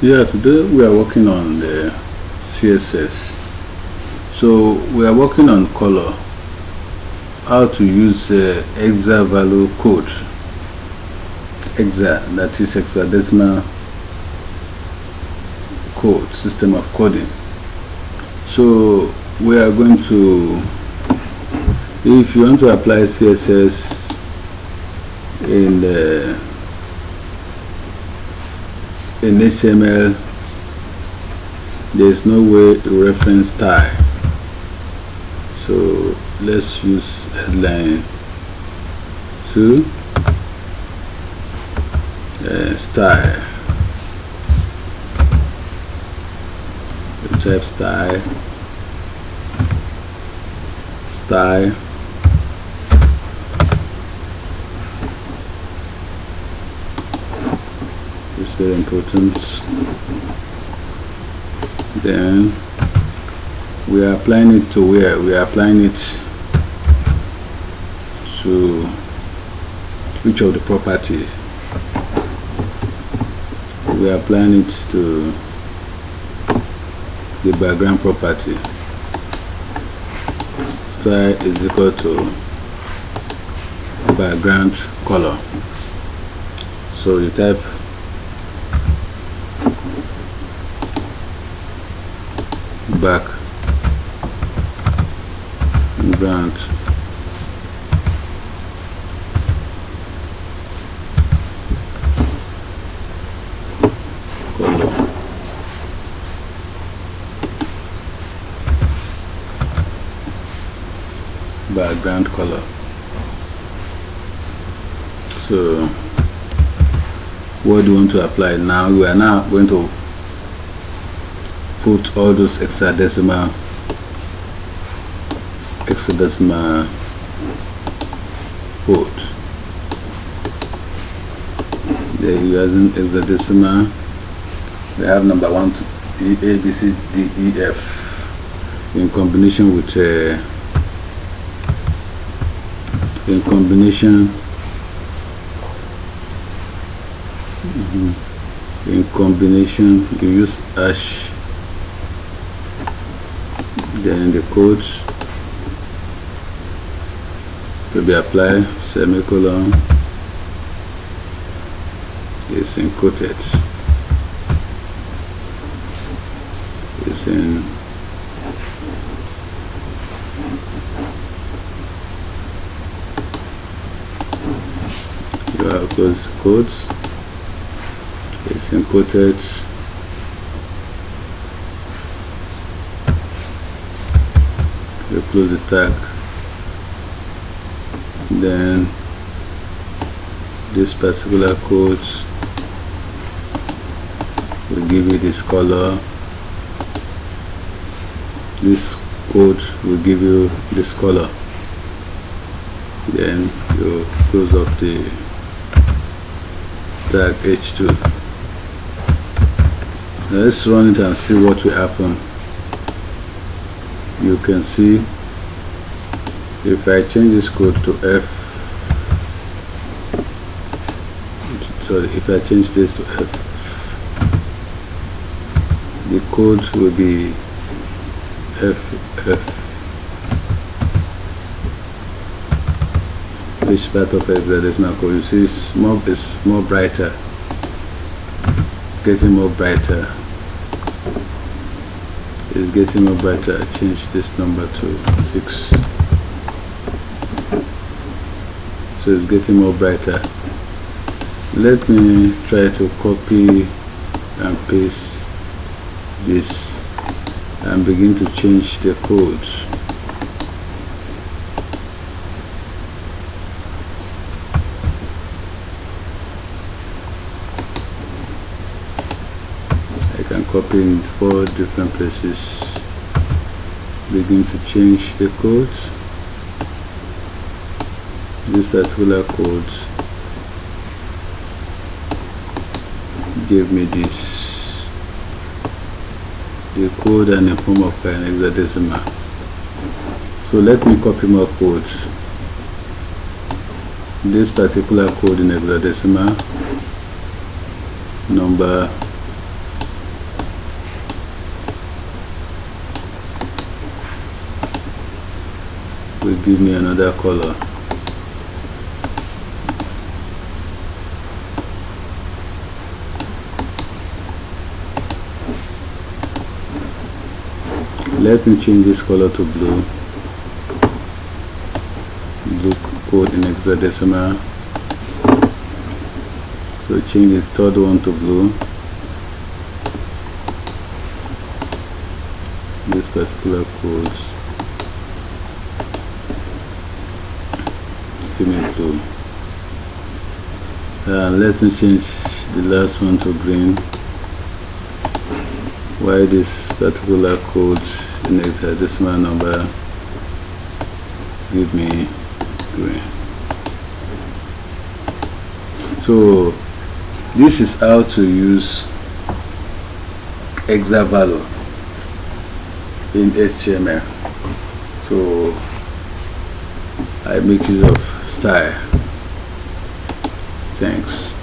Yeah, today we are working on the CSS. So we are working on color, how to use hexa value code, that is hexadecimal code, system of coding. So we are going to, if you want to apply CSS in HTML, there is no way to reference style. So let's use headline to style. We type style. It's very important. Then we are applying it to where? We are applying it to which of the property? We are applying it to the background property. Style is equal to background color. So you type background color. Background color. So what do you want to apply now? We are now going to put all those hexadecimal code. They're using hexadecimal. They have number 1 to A, B, C, D, E, F in combination with you use hash, then the codes to be applied, semicolon is encoded, is in those codes is encoded. You close the tag, then this particular code will give you this color, this code will give you this color, then you close up the tag h2. Now let's run it and see what will happen. You can see if I change this code to F, sorry, if I change this to F, the code will be FF. This part of hexadecimal code, you see, it's more brighter, getting more brighter. It's getting more brighter. I change this number to 6. So it's getting more brighter. Let me try to copy and paste this and begin to change the code. I can copy in 4 different places, begin to change the code. This particular code give me this, the code and in form of an hexadecimal. So let me copy more code. This particular code in hexadecimal, number will give me another color. Let me change this color to blue. Blue code in hexadecimal. So change the third one to blue. This particular code, give me blue. Let me change the last one to green. Why this particular code in hexadecimal number give me green. So this is how to use hexa value in HTML. So I make use of style. Thanks.